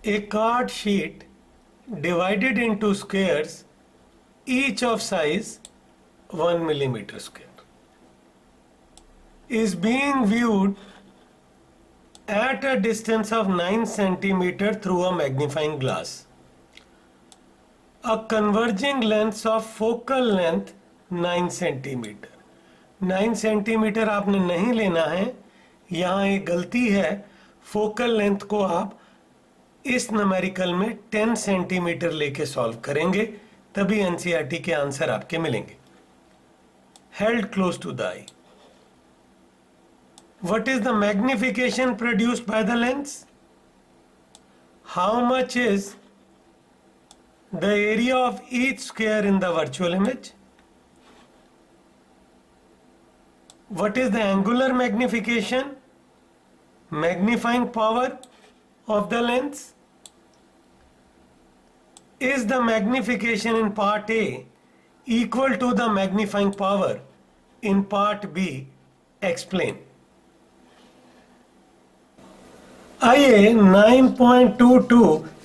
A card sheet divided into squares, each of size 1 millimeter square, is being viewed at a distance of 9 centimeter through a magnifying glass. A converging length of focal length 9 centimeter. 9 centimetre आपने नहीं लेना है, यहाँ एक गलती है. Focal length को आप इस न्यूमेरिकल में 10 सेंटीमीटर लेके सॉल्व करेंगे, तभी एनसीईआरटी के आंसर आपके मिलेंगे. Held close to the eye. What is the magnification produced by the lens? How much is the area of each square in the virtual image? What is the angular magnification? Magnifying power of the lens? Is the magnification in part A equal to the magnifying power in part B? Explain. आइए 9.22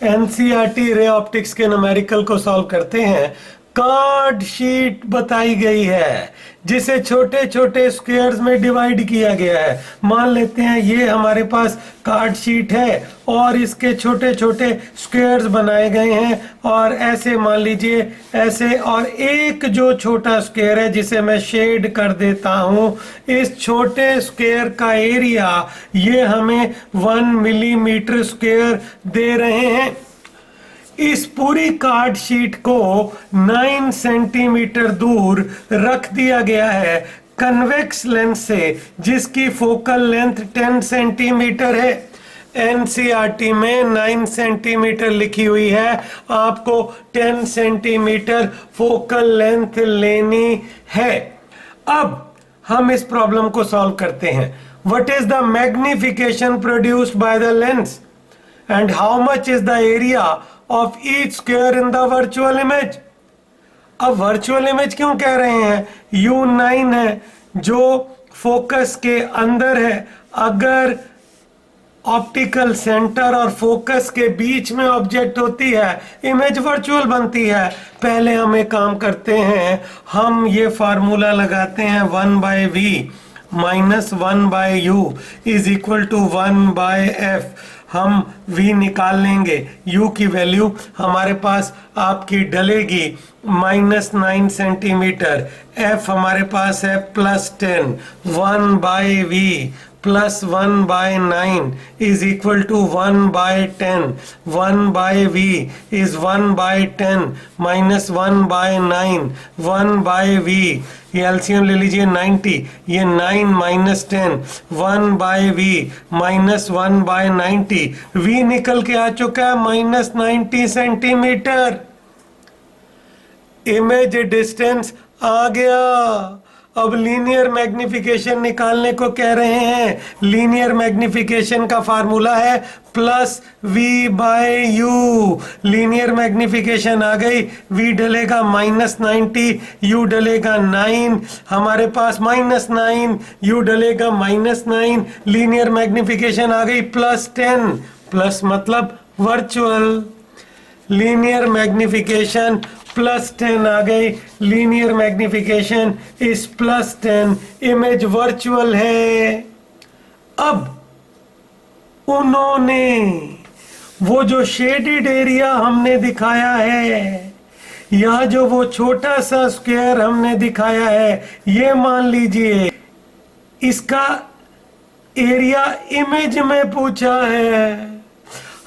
NCERT ray optics के numerical को solve करते हैं. Card sheet बताई गई है जिसे छोटे छोटे स्क्वायर्स में डिवाइड किया गया है. मान लेते हैं ये हमारे पास कार्ड शीट है और इसके छोटे छोटे स्क्वायर्स बनाए गए हैं, और ऐसे मान लीजिए ऐसे, और एक जो छोटा स्क्वायर है जिसे मैं शेड कर देता हूं, इस छोटे स्क्वायर का एरिया ये हमें 1 मिलीमीटर स्क्वायर दे रहे हैं. इस पूरी कार्ड शीट को 9 सेंटीमीटर दूर रख दिया गया है कन्वेक्स लेंस से, जिसकी फोकल लेंथ 10 सेंटीमीटर है. एनसीईआरटी में 9 सेंटीमीटर लिखी हुई है, आपको 10 सेंटीमीटर फोकल लेंथ लेनी है. अब हम इस प्रॉब्लम को सॉल्व करते हैं. What is the magnification produced by the lens and how much is the area of each square in the virtual image. अब वर्चुअल इमेज क्यों कह रहे हैं? U9 है जो फोकस के अंदर है. अगर ऑप्टिकल सेंटर और फोकस के बीच में ऑब्जेक्ट होती है, इमेज वर्चुअल बनती है. पहले हम एक काम करते हैं, हम ये फार्मूला लगाते हैं 1/v minus 1/u is equal to 1/f. हम v निकाल लेंगे, u की वैल्यू हमारे पास आपकी डलेगी -9 सेंटीमीटर, f हमारे पास है +10. 1/v plus 1/9 is equal to 1/10. 1/v इज 1/10 माइनस 1/9. 1/v ये एलसीएम ले लीजिए 90, ये 9 माइनस 10. 1/v minus 1/90. v निकल के आ चुका है -90 सेंटीमीटर. इमेज डिस्टेंस आ गया. अब लीनियर मैग्निफिकेशन निकालने को कह रहे हैं. लीनियर मैग्निफिकेशन का फार्मूला है +v/u. लीनियर मैग्निफिकेशन आ गई, v डलेगा -90, u डलेगा 9, हमारे पास -9, u डलेगा -9. लीनियर मैग्निफिकेशन आ गई +10, प्लस मतलब वर्चुअल. लीनियर मैग्निफिकेशन +10 आ गई. लीनियर मैग्निफिकेशन इस +10, इमेज वर्चुअल है. अब उन्होंने वो जो शेडेड एरिया हमने दिखाया है, या जो वो छोटा सा स्क्वायर हमने दिखाया है, ये मान लीजिए इसका एरिया इमेज में पूछा है.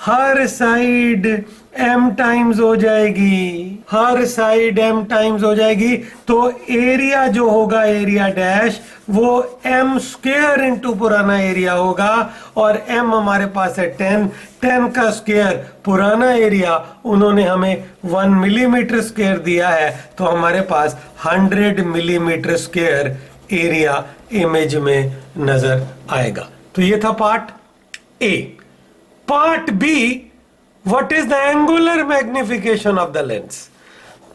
हर साइड m टाइम्स हो जाएगी, हर साइड m टाइम्स हो जाएगी, तो एरिया जो होगा, एरिया डैश, वो m² इंटू पुराना एरिया होगा. और m हमारे पास है 10. 10 का स्क्वायर पुराना एरिया उन्होंने हमें 1 मिलीमीटर स्क्वायर दिया है, तो हमारे पास 100 मिलीमीटर स्क्वायर एरिया इमेज में नजर आएगा. तो ये था part A. Part B, what is the angular magnification of the lens?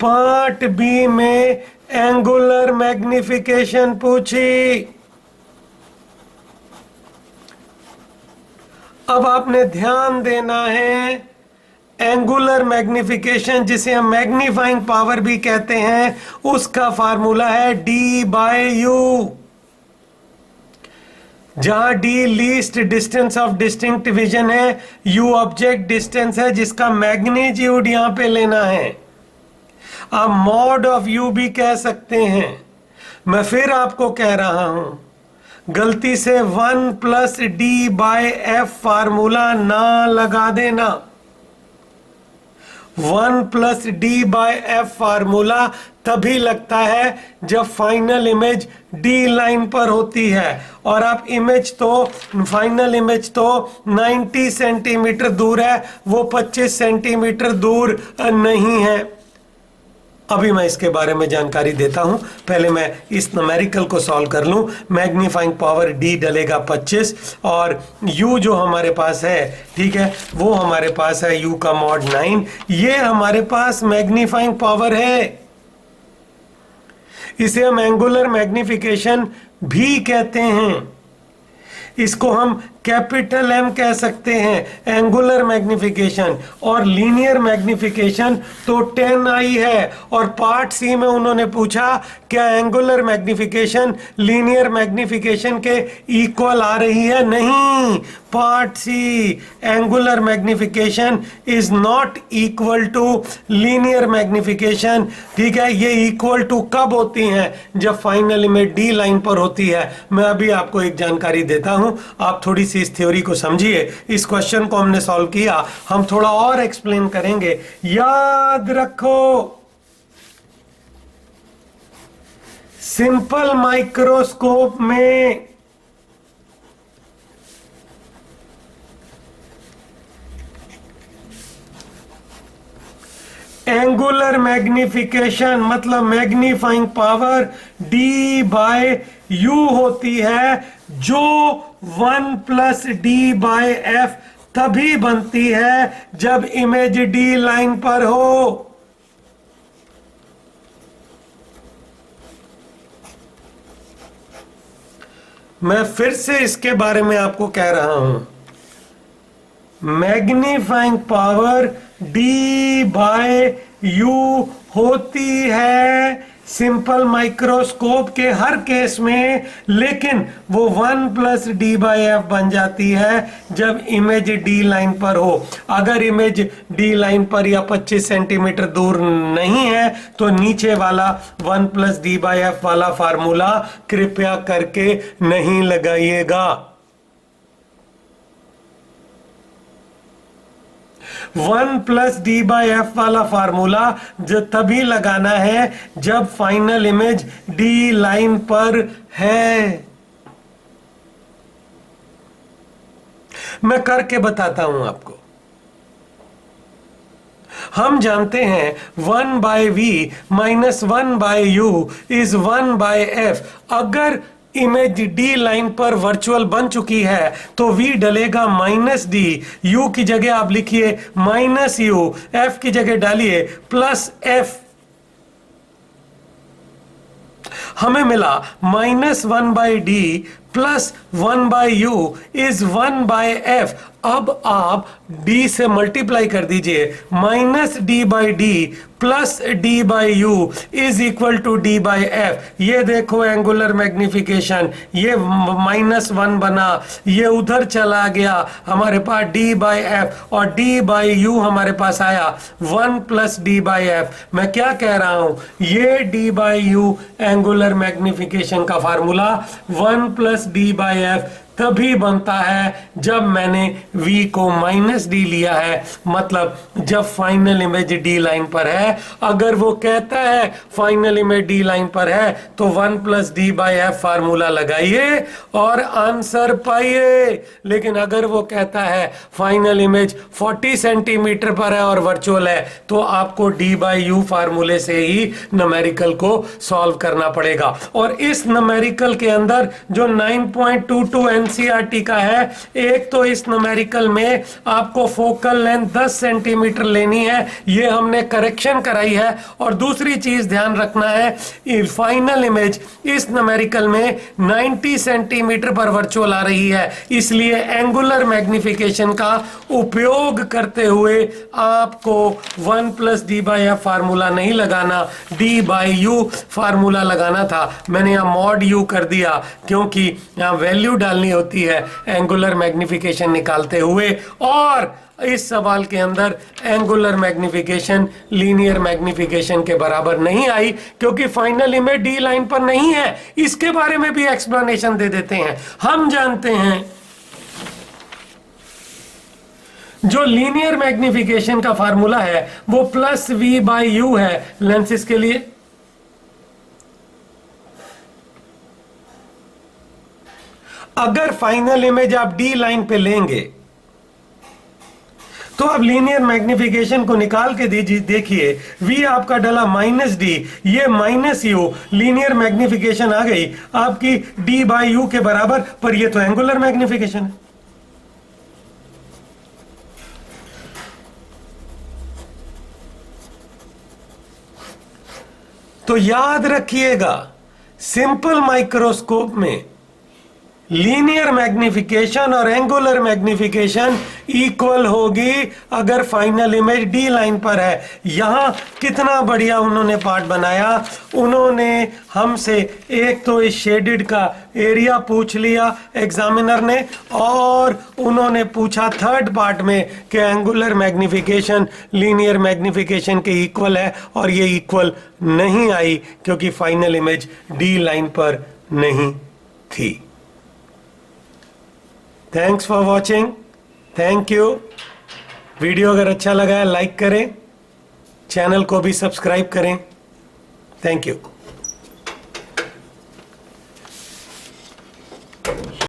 Part B में एंगुलर मैग्निफिकेशन पूछी. अब आपने ध्यान देना है एंगुलर मैग्निफिकेशन, जिसे हम मैग्नीफाइंग पावर भी कहते हैं, उसका फार्मूला है d/u, जहां d least distance of distinct vision है, u ऑब्जेक्ट डिस्टेंस है जिसका मैग्नीट्यूड यहां पे लेना है। आप मॉड ऑफ u भी कह सकते हैं। मैं फिर आपको कह रहा हूं, गलती से 1 प्लस d/f फार्मूला ना लगा देना। 1 प्लस d/f फार्मूला तभी लगता है जब फाइनल इमेज डी लाइन पर होती है, और आप इमेज तो फाइनल इमेज तो 90 सेंटीमीटर दूर है, वो 25 सेंटीमीटर दूर नहीं है। अभी मैं इसके बारे में जानकारी देता हूं, पहले मैं इस न्यूमेरिकल को सॉल्व कर लूं। मैग्नीफाइंग पावर d डलेगा 25 और u जो हमारे पास है, ठीक है, वो हमारे पास है u का मॉड 9। ये हमारे पास मैग्नीफाइंग पावर है, इसे हम एंगुलर मैग्निफिकेशन भी कहते हैं। इसको हम कैपिटल M कह सकते हैं, एंगुलर मैग्निफिकेशन। और लीनियर मैग्निफिकेशन तो 10i है। और पार्ट सी में उन्होंने पूछा क्या एंगुलर मैग्निफिकेशन लीनियर मैग्निफिकेशन के इक्वल आ रही है? नहीं, part C, angular magnification is not equal to linear magnification. ठीक है, ये इक्वल टू कब होती हैं? जब फाइनल में डी लाइन पर होती है। मैं अभी आपको एक जानकारी देता हूं, आप थोड़ी सी इस थ्योरी को समझिए। इस क्वेश्चन को हमने सॉल्व किया, हम थोड़ा और एक्सप्लेन करेंगे। याद रखो, सिंपल माइक्रोस्कोप में एंगुलर मैग्निफिकेशन मतलब मैग्नीफाइंग पावर d/u होती है, जो 1 प्लस d/f तभी बनती है जब इमेज डी लाइन पर हो। मैं फिर से इसके बारे में आपको कह रहा हूं, मैग्नीफाइंग पावर d/u होती है सिंपल माइक्रोस्कोप के हर केस में, लेकिन वो 1 प्लस d/f बन जाती है जब इमेज डी लाइन पर हो। अगर इमेज डी लाइन पर या 25 सेंटीमीटर दूर नहीं है तो नीचे वाला 1 प्लस d/f वाला फार्मूला कृपया करके नहीं लगाइएगा। 1 प्लस d/f वाला फार्मूला जो तभी लगाना है जब फाइनल इमेज डी लाइन पर है। मैं करके बताता हूं आपको। हम जानते हैं 1/v minus 1/u is 1/f। अगर इमेज डी लाइन पर वर्चुअल बन चुकी है तो v डलेगा -d, u की जगह आप लिखिए -u, f की जगह डालिए +f। हमें मिला -1/d plus 1/u is 1/f। अब आप d से मल्टीप्लाई कर दीजिए, -d/d plus d/u is equal to d/f। ये देखो एंगुलर मैग्निफिकेशन, ये -1 बना, ये उधर चला गया, हमारे पास d/f और d/u हमारे पास आया 1 प्लस d/f। मैं क्या कह रहा हूं, ये d/u एंगुलर मैग्निफिकेशन का फार्मूला 1 प्लस d/f तभी बनता है जब मैंने v को -d लिया है, मतलब जब फाइनल इमेज डी लाइन पर है। अगर वो कहता है फाइनल इमेज डी लाइन पर है तो 1 प्लस d/f फार्मूला लगाइए और आंसर पाइए। लेकिन अगर वो कहता है फाइनल इमेज 40 सेंटीमीटर पर है और वर्चुअल है तो आपको d/u फार्मूले से ही न्यूमेरिकल को सॉल्व करना पड़ेगा। और इस न्यूमेरिकल के अंदर जो 9.22 एनसीईआरटी का है। एक तो इस न्यूमेरिकल में आपको फोकल लेंथ 10 सेंटीमीटर लेनी है, ये हमने करेक्शन कराई है। और दूसरी चीज ध्यान रखना है, फाइनल इमेज इस न्यूमेरिकल में 90 सेंटीमीटर पर वर्चुअल आ रही है, इसलिए एंगुलर मैग्निफिकेशन का उपयोग करते हुए आपको 1+d/f फार्मूला नहीं लगाना, d/u फार्मूला लगाना था। मैंने यहां मॉड u कर दिया क्योंकि यहां वैल्यू डालनी होती है एंगुलर मैग्निफिकेशन निकालते हुए। और इस सवाल के अंदर एंगुलर मैग्निफिकेशन लीनियर मैग्निफिकेशन के बराबर नहीं आई क्योंकि फाइनल इमेज डी लाइन पर नहीं है। इसके बारे में भी एक्सप्लेनेशन दे देते हैं। हम जानते हैं जो लीनियर मैग्निफिकेशन का फार्मूला है वो +v/u है लेंसेज के लिए। अगर फाइनल इमेज आप डी लाइन पे लेंगे तो अब लीनियर मैग्निफिकेशन को निकाल के दीजिए, देखिए v आपका डला -d, ये -u, लीनियर मैग्निफिकेशन आ गई आपकी d/u के बराबर, पर ये तो एंगुलर मैग्निफिकेशन है। तो याद रखिएगा सिंपल माइक्रोस्कोप में लीनियर मैग्निफिकेशन और एंगुलर मैग्निफिकेशन इक्वल होगी अगर फाइनल इमेज डी लाइन पर है। यहां कितना बढ़िया उन्होंने पार्ट बनाया। उन्होंने हमसे एक तो इस शेडेड का एरिया पूछ लिया एग्जामिनर ने, और उन्होंने पूछा थर्ड पार्ट में कि एंगुलर मैग्निफिकेशन लीनियर मैग्निफिकेशन के इक्वल है, और ये इक्वल नहीं आई क्योंकि फाइनल इमेज डी लाइन पर नहीं थी। Thanks for watching, thank you. Video अगर अच्छा लगा है लाइक करें, चैनल को भी सब्सक्राइब करें। Thank you.